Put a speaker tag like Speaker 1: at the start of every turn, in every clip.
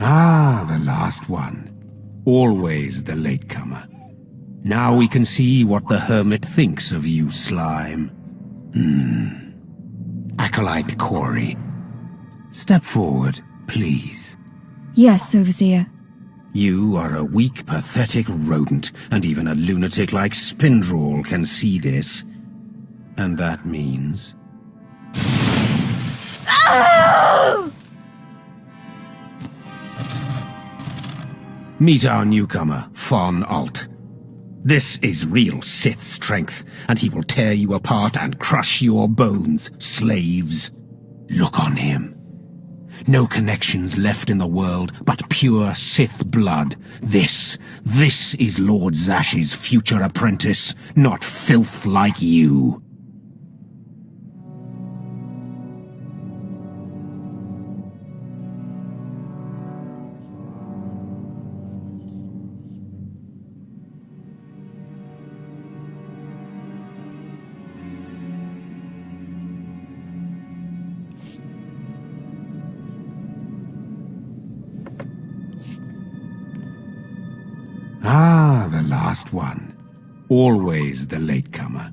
Speaker 1: Ah, the last one. Always the latecomer. Now we can see what the hermit thinks of you, slime. Acolyte Kory. Step forward, please.
Speaker 2: Yes, Overseer.
Speaker 1: You are a weak, pathetic rodent, and even a lunatic like Spindrel can see this. And that means...
Speaker 2: Oh!
Speaker 1: Meet our newcomer, Von Alt. This is real Sith strength, and he will tear you apart and crush your bones, slaves. Look on him. No connections left in the world, but pure Sith blood. This is Lord Zash's future apprentice, not filth like you. Ah, the last one. Always the latecomer.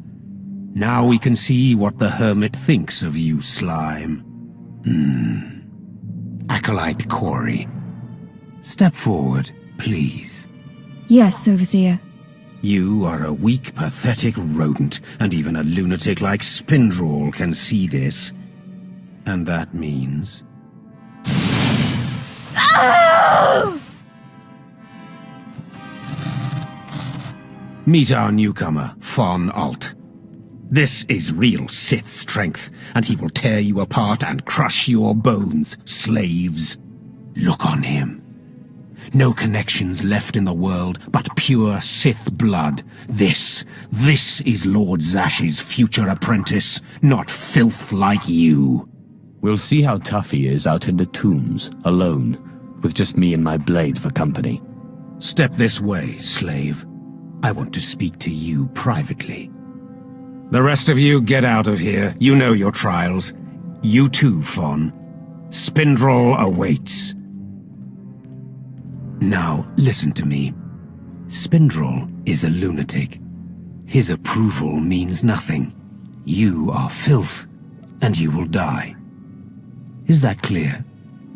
Speaker 1: Now we can see what the hermit thinks of you, slime. Acolyte Kory. Step forward, please.
Speaker 2: Yes, Overseer.
Speaker 1: You are a weak, pathetic rodent, and even a lunatic like Spindrel can see this. And that means...
Speaker 2: Oh!
Speaker 1: Meet our newcomer, Von Alt. This is real Sith strength, and he will tear you apart and crush your bones, slaves. Look on him. No connections left in the world, but pure Sith blood. This is Lord Zash's future apprentice, not filth like you.
Speaker 3: We'll see how tough he is out in the tombs, alone, with just me and my blade for company.
Speaker 1: Step this way, slave. I want to speak to you privately. The rest of you, get out of here. You know your trials. You too, Von. Spindrel awaits. Now, listen to me. Spindrel is a lunatic. His approval means nothing. You are filth, and you will die. Is that clear?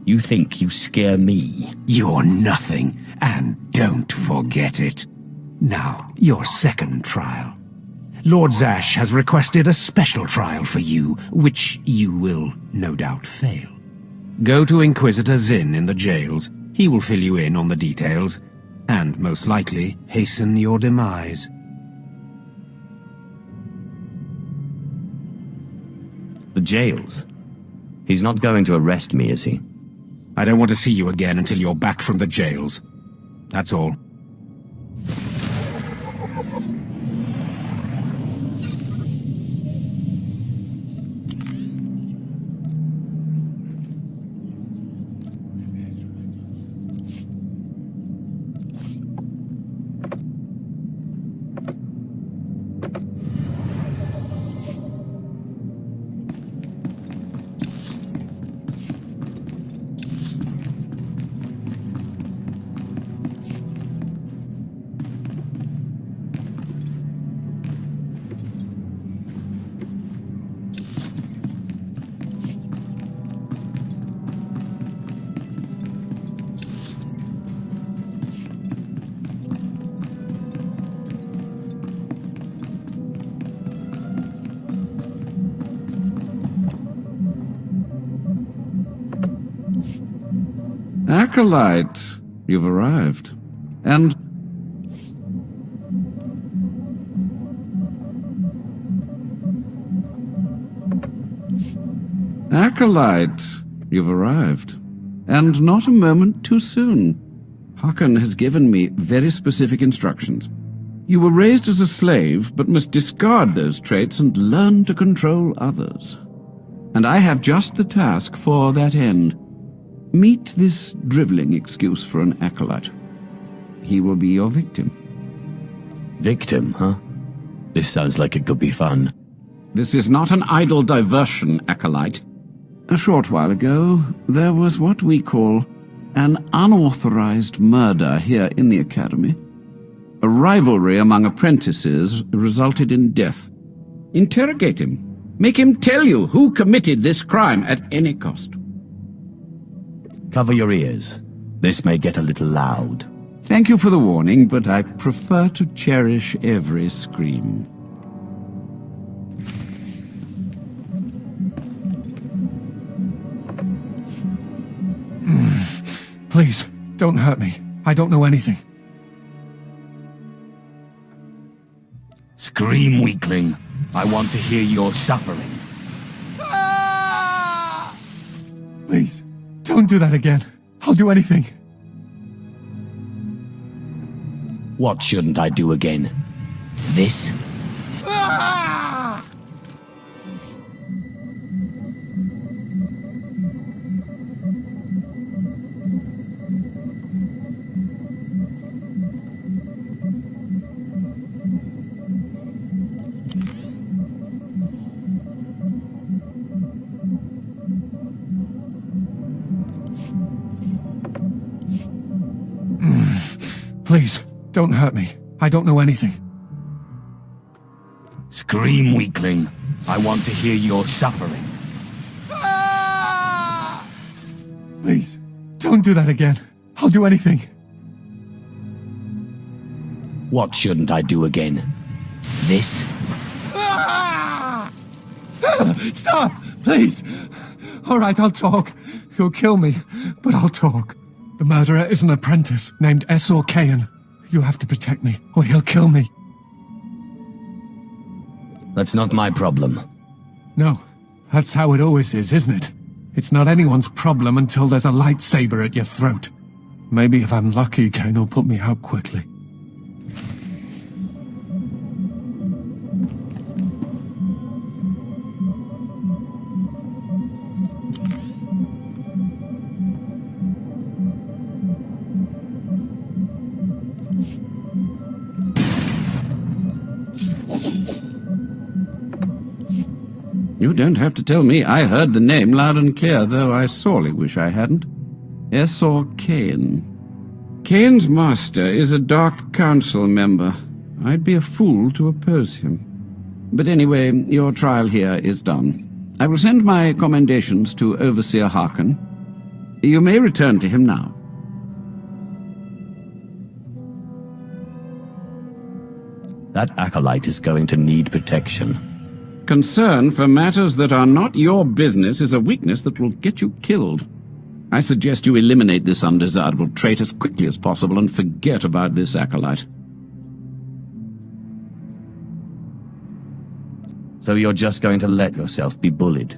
Speaker 3: You think you scare me?
Speaker 1: You're nothing, and don't forget it. Now, your second trial. Lord Zash has requested a special trial for you, which you will no doubt fail. Go to Inquisitor Zin in the jails. He will fill you in on the details, and most likely hasten your demise.
Speaker 3: The jails? He's not going to arrest me, is he?
Speaker 1: I don't want to see you again until you're back from the jails. That's all.
Speaker 4: Acolyte, you've arrived. And... Acolyte, you've arrived. And not a moment too soon. Hakan has given me very specific instructions. You were raised as a slave, but must discard those traits and learn to control others. And I have just the task for that end. Meet this driveling excuse for an acolyte. He will be your victim.
Speaker 3: Victim, huh? This sounds like it could be fun.
Speaker 4: This is not an idle diversion, acolyte. A short while ago, there was what we call An unauthorized murder here in the academy. A rivalry among apprentices resulted in death. Interrogate him. Make him tell you who committed this crime at any cost.
Speaker 3: Cover your ears. This may get a little loud.
Speaker 4: Thank you for the warning, but I prefer to cherish every scream.
Speaker 5: Please, don't hurt me. I don't know anything.
Speaker 3: Scream, weakling. I want to hear your suffering.
Speaker 5: Please, don't do that again. I'll do anything.
Speaker 3: What shouldn't I do again? This?
Speaker 5: Please, don't hurt me. I don't know anything.
Speaker 3: Scream, weakling. I want to hear your suffering.
Speaker 5: Please, don't do that again. I'll do anything.
Speaker 3: What shouldn't I do again? This?
Speaker 5: Stop! Please! All right, I'll talk. You'll kill me, but I'll talk. The murderer is an apprentice named Esor Kayan. You have to protect me, or he'll kill me.
Speaker 3: That's not my problem.
Speaker 5: No, that's how it always is, isn't it? It's not anyone's problem until there's a lightsaber at your throat. Maybe if I'm lucky, Kain will put me out quickly.
Speaker 4: You don't have to tell me. I heard the name loud and clear, though I sorely wish I hadn't. Esor Kayan. Kayan's master is a Dark Council member. I'd be a fool to oppose him. But anyway, your trial here is done. I will send my commendations to Overseer Harkin. You may return to him now.
Speaker 3: That acolyte is going to need protection.
Speaker 4: Concern for matters that are not your business is a weakness that will get you killed. I suggest you eliminate this undesirable trait as quickly as possible and forget about this acolyte.
Speaker 3: So you're just going to let yourself be bullied?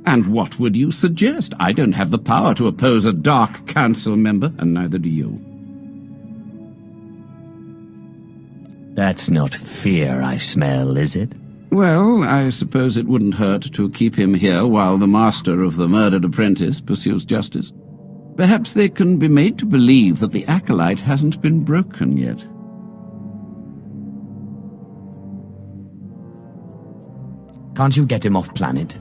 Speaker 4: And what would you suggest? I don't have the power to oppose a Dark Council member, and neither do you.
Speaker 3: That's not fear I smell, is it?
Speaker 4: Well, I suppose it wouldn't hurt to keep him here while the master of the murdered apprentice pursues justice. Perhaps they can be made to believe that the acolyte hasn't been broken yet.
Speaker 3: Can't you get him off planet?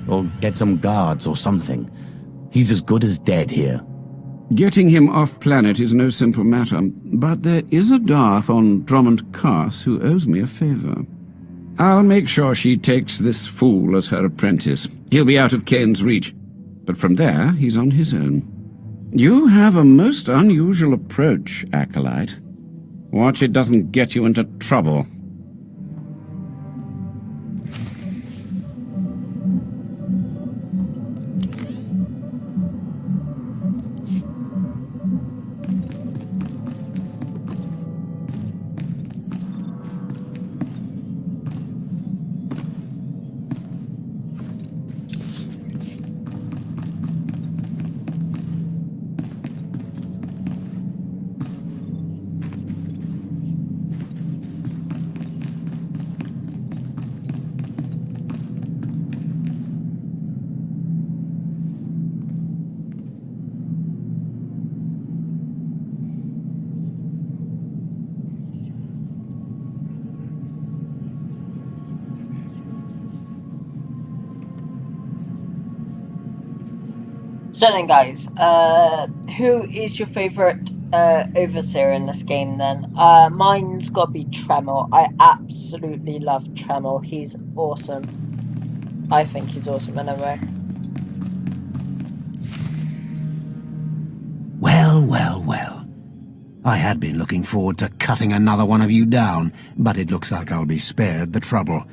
Speaker 3: Or get some guards or something? He's as good as dead here.
Speaker 4: Getting him off planet is no simple matter, but there is a Darth on Drummond Cass who owes me a favor. I'll make sure she takes this fool as her apprentice. He'll be out of Kain's reach, but from there he's on his own. You have a most unusual approach, acolyte. Watch it doesn't get you into trouble.
Speaker 6: So then, guys, who is your favourite overseer in this game then? Mine's got to be Tremor. I absolutely love Tremor. He's awesome. I think he's awesome anyway.
Speaker 1: Well, well, well. I had been looking forward to cutting another one of you down, but it looks like I'll be spared the trouble.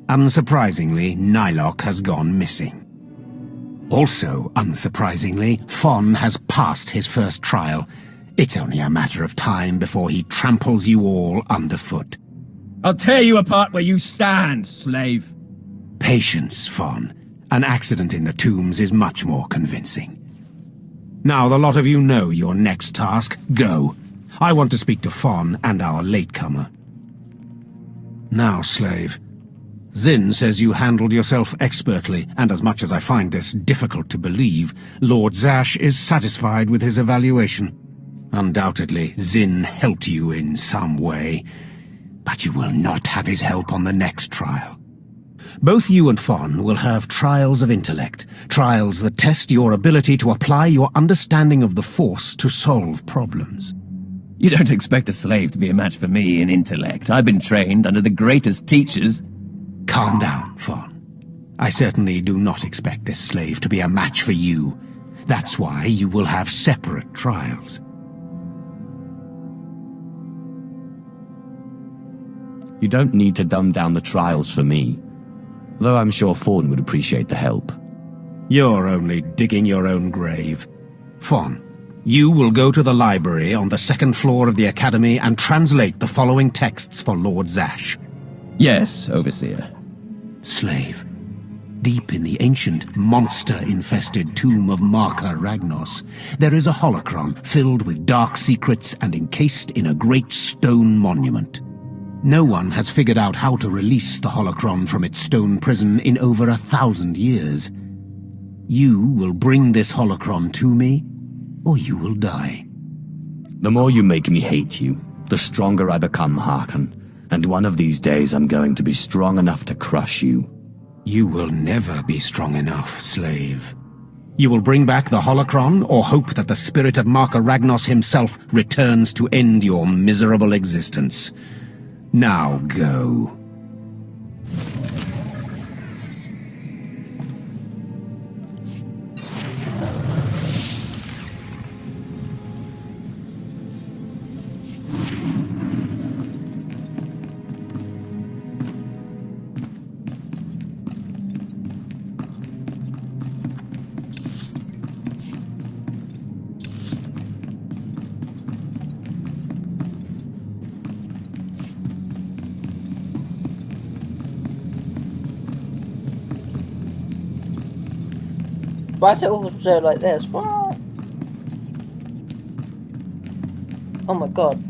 Speaker 1: Unsurprisingly, Nylock has gone missing. Also, unsurprisingly, Fon has passed his first trial. It's only a matter of time before he tramples you all underfoot.
Speaker 7: I'll tear you apart where you stand, slave.
Speaker 1: Patience, Fon. An accident in the tombs is much more convincing. Now the lot of you know your next task. Go. I want to speak to Fon and our latecomer. Now, slave. Zin says you handled yourself expertly, and as much as I find this difficult to believe, Lord Zash is satisfied with his evaluation. Undoubtedly, Zin helped you in some way, but you will not have his help on the next trial. Both you and Fon will have trials of intellect, trials that test your ability to apply your understanding of the Force to solve problems.
Speaker 7: You don't expect a slave to be a match for me in intellect. I've been trained under the greatest teachers.
Speaker 1: Calm down, Fon. I certainly do not expect this slave to be a match for you. That's why you will have separate trials.
Speaker 3: You don't need to dumb down the trials for me, though I'm sure Fawn would appreciate the help.
Speaker 1: You're only digging your own grave. Fon, you will go to the library on the second floor of the Academy and translate the following texts for Lord Zash.
Speaker 7: Yes, Overseer.
Speaker 1: Slave, deep in the ancient, monster-infested tomb of Marka Ragnos, there is a holocron filled with dark secrets and encased in a great stone monument. No one has figured out how to release the holocron from its stone prison in over 1,000 years. You will bring this holocron to me, or you will die.
Speaker 3: The more you make me hate you, the stronger I become, Harkon. And one of these days I'm going to be strong enough to crush you.
Speaker 1: You will never be strong enough, slave. You will bring back the holocron, or hope that the spirit of Marka Ragnos himself returns to end your miserable existence. Now go.
Speaker 6: Why is it also like this? What? Oh my god.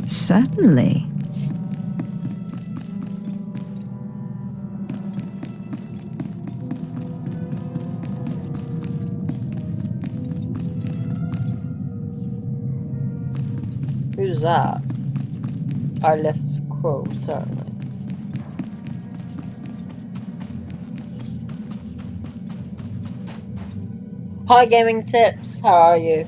Speaker 2: Certainly.
Speaker 6: Who's that? Our left crow, certainly. Hi Gaming Tips, how are you?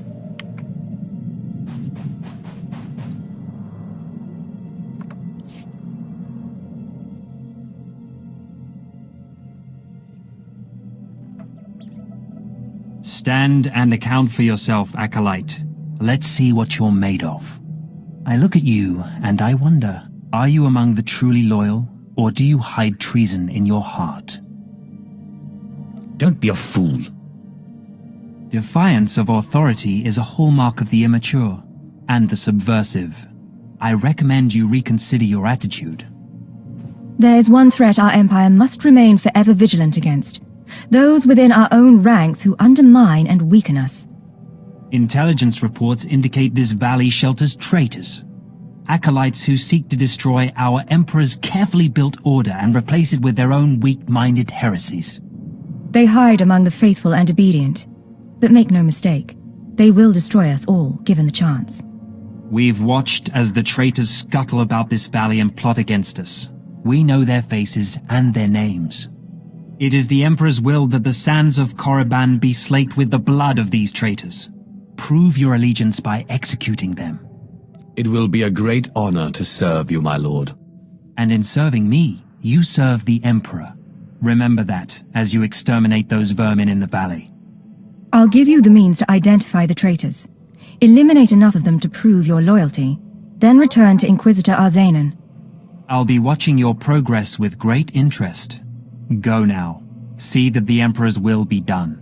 Speaker 8: Stand and account for yourself, Acolyte. Let's see what you're made of. I look at you and I wonder, are you among the truly loyal, or do you hide treason in your heart?
Speaker 3: Don't be a fool.
Speaker 8: Defiance of authority is a hallmark of the immature and the subversive. I recommend you reconsider your attitude.
Speaker 2: There is one threat our empire must remain forever vigilant against. Those within our own ranks who undermine and weaken us.
Speaker 8: Intelligence reports indicate this valley shelters traitors. Acolytes who seek to destroy our Emperor's carefully built order and replace it with their own weak-minded heresies.
Speaker 2: They hide among the faithful and obedient. But make no mistake, they will destroy us all, given the chance.
Speaker 8: We've watched as the traitors scuttle about this valley and plot against us. We know their faces and their names. It is the Emperor's will that the sands of Korriban be slaked with the blood of these traitors. Prove your allegiance by executing them.
Speaker 3: It will be a great honor to serve you, my lord.
Speaker 8: And in serving me, you serve the Emperor. Remember that, as you exterminate those vermin in the valley.
Speaker 2: I'll give you the means to identify the traitors. Eliminate enough of them to prove your loyalty. Then return to Inquisitor Arzanan.
Speaker 8: I'll be watching your progress with great interest. Go now. See that the Emperor's will be done.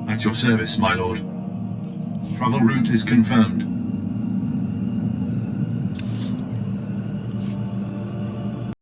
Speaker 9: At your service, my lord. Travel route is confirmed.